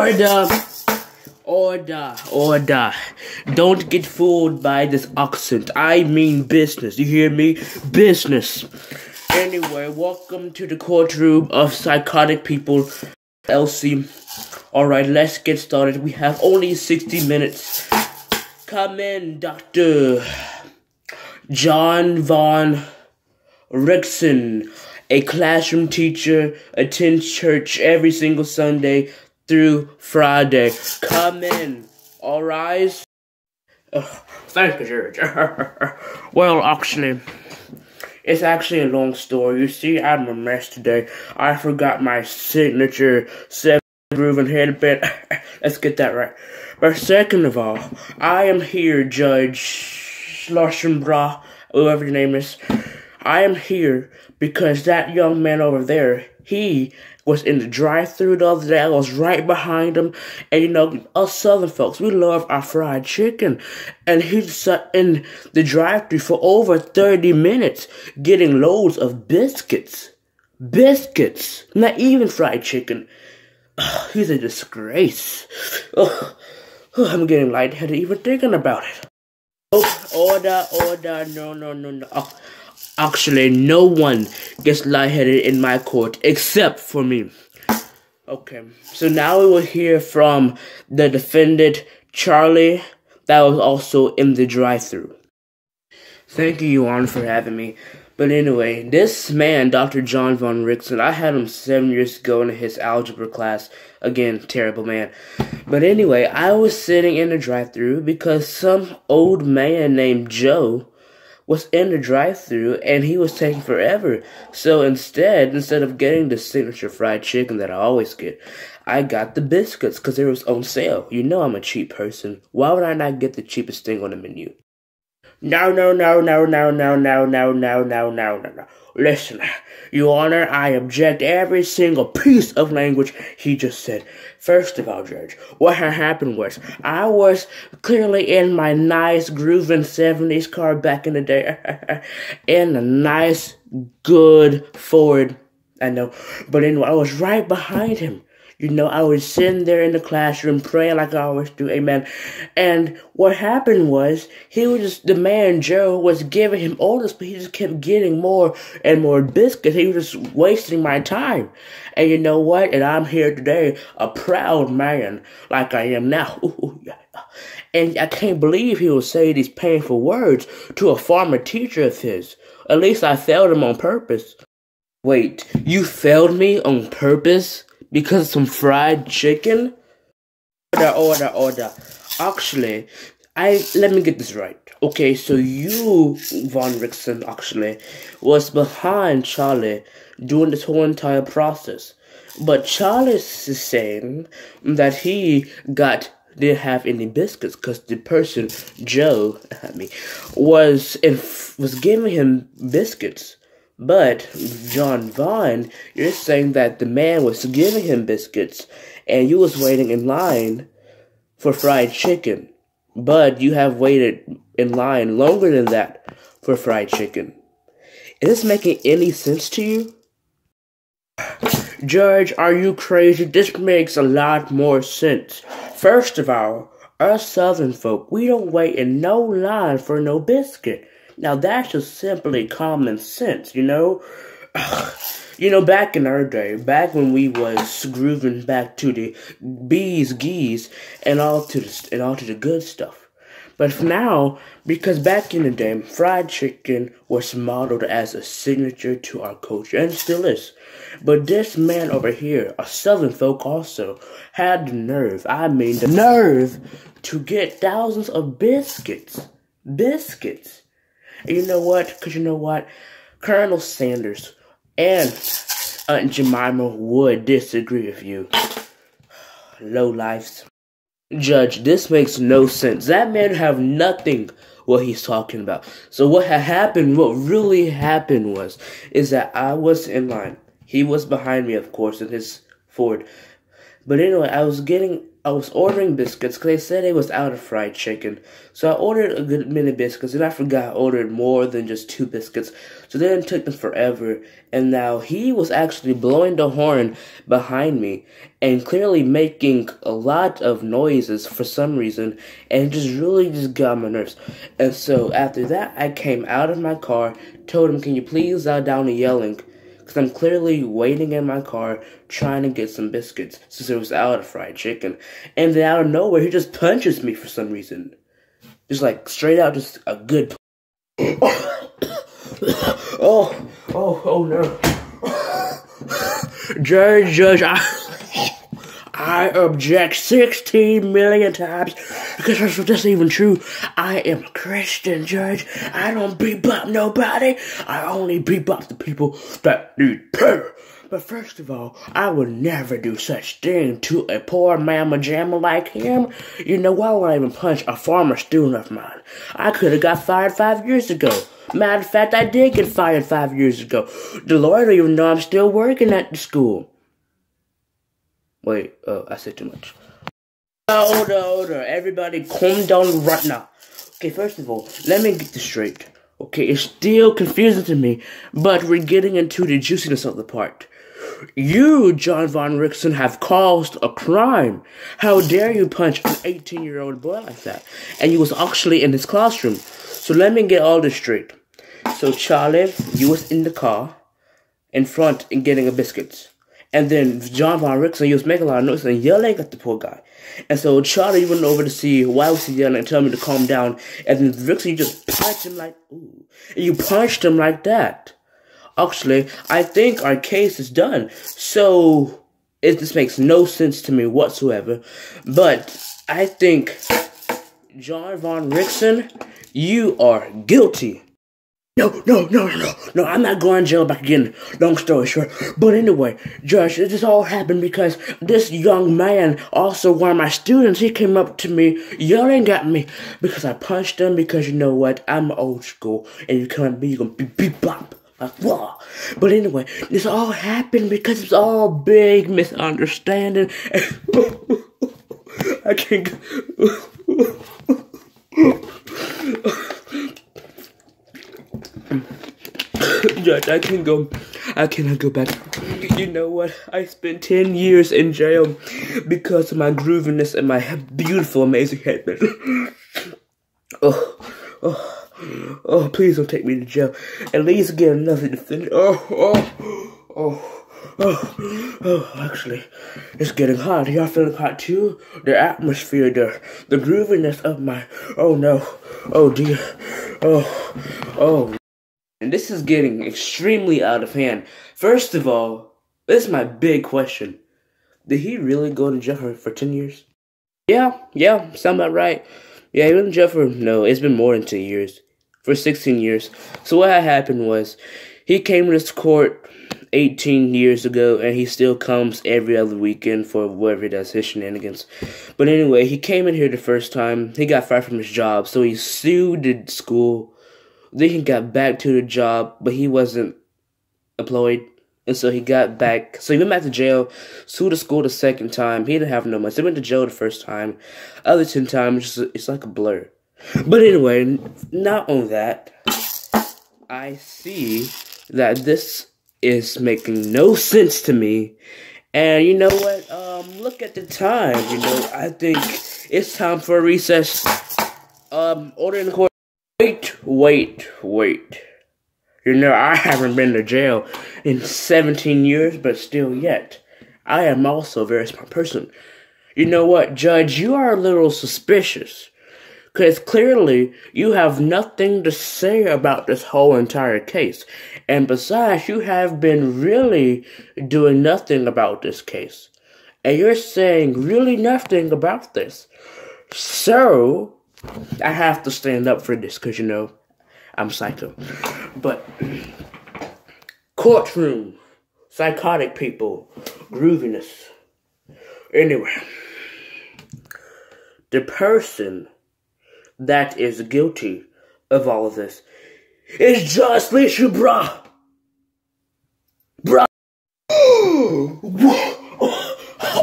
Order! Order! Order! Don't get fooled by this accent. I mean business. You hear me? Business. Anyway, welcome to the courtroom of psychotic people. Elsie. Alright, let's get started. We have only 60 minutes. Come in, Dr. John Von Rickson, a classroom teacher, attends church every single Sunday through Friday. Come in. All rise. Thank you, George. Well, actually, it's actually a long story. You see, I'm a mess today. I forgot my signature 7 grooving headband. Let's get that right. But second of all, I am here, Judge Schlarsenbra, whoever your name is. I am here because that young man over there, he was in the drive-thru the other day. I was right behind him. And you know, us Southern folks, we love our fried chicken. And he sat in the drive-thru for over 30 minutes getting loads of biscuits. Biscuits. Not even fried chicken. He's a disgrace. I'm getting lightheaded even thinking about it. Order. No. Actually, no one gets lightheaded in my court except for me. Okay, so now we will hear from the defendant, Charlie, that was also in the drive-thru. Thank you, Your Honor, for having me. But anyway, this man, Dr. John Von Rickson, I had him 7 years ago in his algebra class. Again, terrible man. But anyway, I was sitting in the drive-thru because some old man named Joe was in the drive-thru and he was taking forever. So instead of getting the signature fried chicken that I always get, I got the biscuits because they was on sale. You know I'm a cheap person. Why would I not get the cheapest thing on the menu? No. Listen, Your Honor, I object every single piece of language he just said. First of all, Judge, what had happened was, I was clearly in my nice grooving 70s car back in the day. In a nice, good Ford, I know. But anyway, I was right behind him. You know, I was sitting there in the classroom praying like I always do, amen. And what happened was, the man, Joe, was giving him orders, but he just kept getting more and more biscuits. He was just wasting my time. And you know what? And I'm here today, a proud man, like I am now. Ooh, yeah. And I can't believe he would say these painful words to a former teacher of his. At least I failed him on purpose. Wait, you failed me on purpose? Because of some fried chicken? Order. Actually, let me get this right. Okay, so you, Von Rickson, actually, was behind Charlie during this whole entire process. But Charlie is saying that he didn't have any biscuits because the person, Joe, was giving him biscuits. But, John Vaughn, you're saying that the man was giving him biscuits, and you was waiting in line for fried chicken. But you have waited in line longer than that for fried chicken. Is this making any sense to you? Judge, are you crazy? This makes a lot more sense. First of all, us Southern folk, we don't wait in no line for no biscuit. Now, that's just simply common sense, you know? You know, back in our day, back when we was grooving back to the bees, geese, and all to the good stuff. But now, because back in the day, fried chicken was modeled as a signature to our culture, and still is. But this man over here, a Southern folk also, had the nerve to get thousands of biscuits. Biscuits. And you know what? Because you know what? Colonel Sanders and Aunt Jemima would disagree with you. Low lives. Judge, this makes no sense. That man have nothing what he's talking about. So what really happened is that I was in line. He was behind me, of course, in his Ford. But anyway, I was getting I was ordering biscuits because they said it was out of fried chicken. So I ordered a good many biscuits, and I forgot I ordered more than just 2 biscuits. So then it took them forever, and now he was actually blowing the horn behind me and clearly making a lot of noises for some reason, and it really got on my nerves. And so after that, I came out of my car, told him, "Can you please dial down the yelling? Because I'm clearly waiting in my car trying to get some biscuits since it was out of fried chicken." And then out of nowhere, he just punches me for some reason. Just like straight out, just a good oh no. Judge, I object 16 million times because that's even true. I am a Christian, Judge. I don't bebop nobody. I only bebop the people that need prayer. But first of all, I would never do such thing to a poor mamma jamma like him. You know, I won't even punch a former student of mine. I could have got fired 5 years ago. Matter of fact, I did get fired 5 years ago. The lawyer don't even know I'm still working at the school. Wait, I said too much. Order. Everybody calm down right now. Okay, first of all, let me get this straight. Okay, it's still confusing to me, but we're getting into the juiciness of the part. You, John Von Rickson, have caused a crime. How dare you punch an 18-year-old boy like that? And you was actually in his classroom. So let me get all this straight. So Charlie, you was in the car, in front, and getting a biscuit. And then John Von Rickson, you was making a lot of noise and yelling at the poor guy. And so Charlie went over to see why was he yelling and tell me to calm down. And then Rickson, you just punched him like, ooh. And you punched him like that. Actually, I think our case is done. So, this makes no sense to me whatsoever. But I think, John Von Rickson, you are guilty. No, I'm not going to jail back again. Long story short. But anyway, Judge, this all happened because this young man, also one of my students, he came up to me yelling at me because I punched him because you know what, I'm old school and you come at me, you're going to be bop. Like, whoa. But anyway, this all happened because it's all big misunderstanding. I can't Judge, I cannot go back. You know what? I spent 10 years in jail because of my grooviness and my beautiful, amazing headband. Oh, please don't take me to jail. At least get another defendant. Actually, it's getting hot. Y'all feeling hot too? The atmosphere, the grooviness of my, oh no, oh dear, oh. And this is getting extremely out of hand. First of all, this is my big question. Did he really go to jail for 10 years? Yeah, sound about right. Yeah, he went to jail for, no, it's been more than 10 years. For 16 years. So what had happened was, he came to this court 18 years ago, and he still comes every other weekend for whatever he does, his shenanigans. But anyway, he came in here the first time, he got fired from his job, so he sued the school. Then he got back to the job, but he wasn't employed. And so he got back. So he went back to jail, sued the school the second time. He didn't have no money. So he went to jail the first time. Other 10 times, it's like a blur. But anyway, not on that. I see that this is making no sense to me. And you know what? Look at the time. You know, I think it's time for a recess. Order in the court. Wait. You know, I haven't been to jail in 17 years, but still yet. I am also a very smart person. You know what, Judge? You are a little suspicious. Because clearly, you have nothing to say about this whole entire case. And besides, you have been really doing nothing about this case. And you're saying really nothing about this. So, I have to stand up for this because, you know, I'm psycho. But, courtroom, psychotic people, grooviness. Anyway, the person that is guilty of all of this is just Lisha, bruh.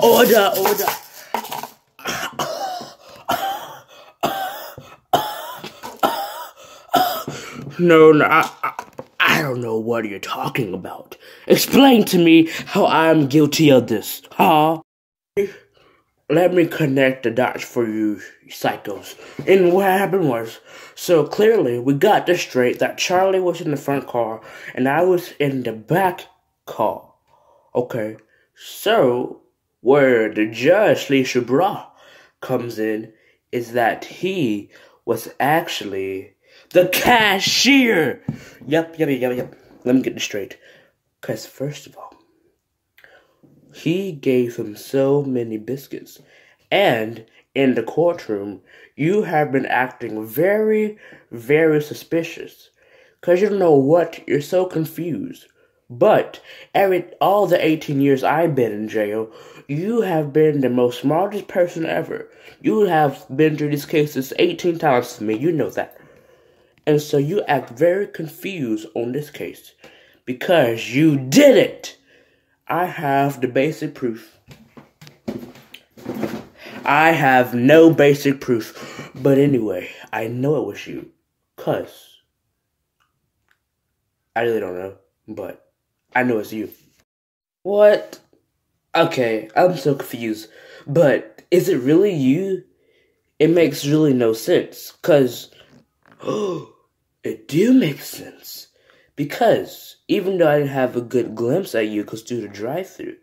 Order. No, I don't know what you're talking about. Explain to me how I'm guilty of this, huh? Let me connect the dots for you psychos. And what happened was, so clearly we got this straight that Charlie was in the front car and I was in the back car. Okay, so where the judge, Lee Shubra, comes in is that he was actually the cashier. Yep. Let me get this straight. Because first of all, he gave him so many biscuits. And in the courtroom, you have been acting very, very suspicious. Because you don't know what, you're so confused. But all the 18 years I've been in jail, you have been the most smartest person ever. You have been through these cases 18 times to me, you know that. And so you act very confused on this case. Because you did it! I have the basic proof. I have no basic proof. But anyway, I know it was you. 'Cause I really don't know. But I know it's you. What? Okay, I'm so confused. But is it really you? It makes really no sense. 'Cause it do make sense. Because even though I didn't have a good glimpse at you 'cause through the drive-thru,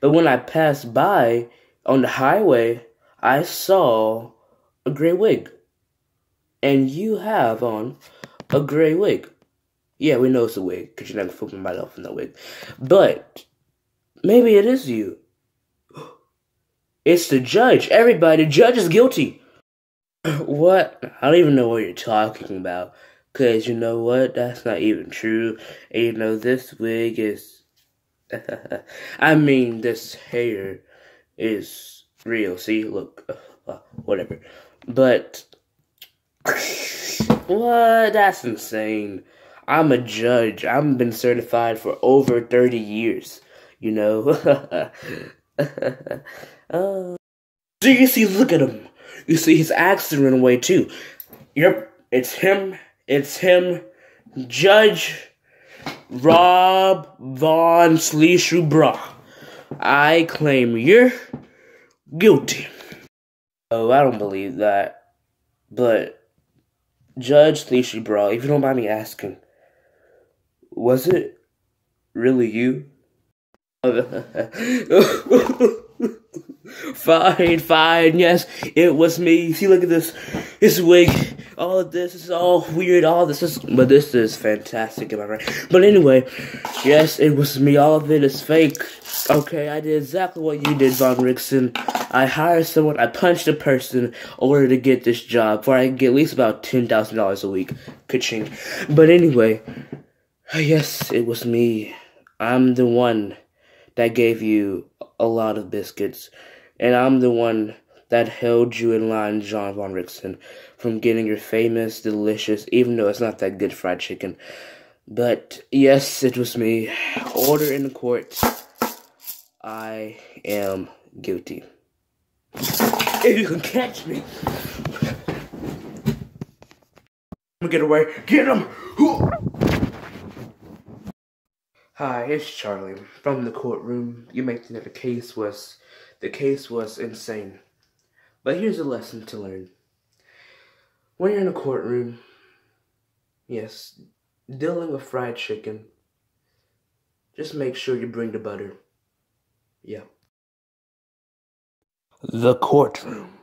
but when I passed by on the highway, I saw a gray wig. And you have on a gray wig. Yeah, we know it's a wig, because you're not flipping my off in that wig. But maybe it is you. It's the judge. Everybody, the judge is guilty. What? I don't even know what you're talking about. Because you know what? That's not even true. And you know, this wig is... I mean, this hair is real. See, look. Whatever. But... what? That's insane. I'm a judge. I've been certified for over 30 years. You know? So you see, look at him. You see, his accent ran away too. Yep, it's him. It's him. Judge Rob Von Sleeshubra. I claim you're guilty. Oh, I don't believe that. But, Judge Sleeshubra, if you don't mind me asking, was it really you? Fine, yes, it was me. See, look at this wig, all of this is all weird, but this is fantastic, am I right? But anyway, yes, it was me, all of it is fake. Okay, I did exactly what you did, Von Rickson. I hired someone, I punched a person in order to get this job, where I could get at least about $10,000 a week. Ka-ching. But anyway, yes, it was me. I'm the one that gave you a lot of biscuits. And I'm the one that held you in line, John Von Rickson, from getting your famous, delicious, even though it's not that good fried chicken. But, yes, it was me. Order in the court. I am guilty. If you can catch me. Get away. Get him. Hi, it's Charlie from the courtroom. You may think that the case was insane. But here's a lesson to learn. When you're in a courtroom, yes, dealing with fried chicken, just make sure you bring the butter. Yeah. The courtroom.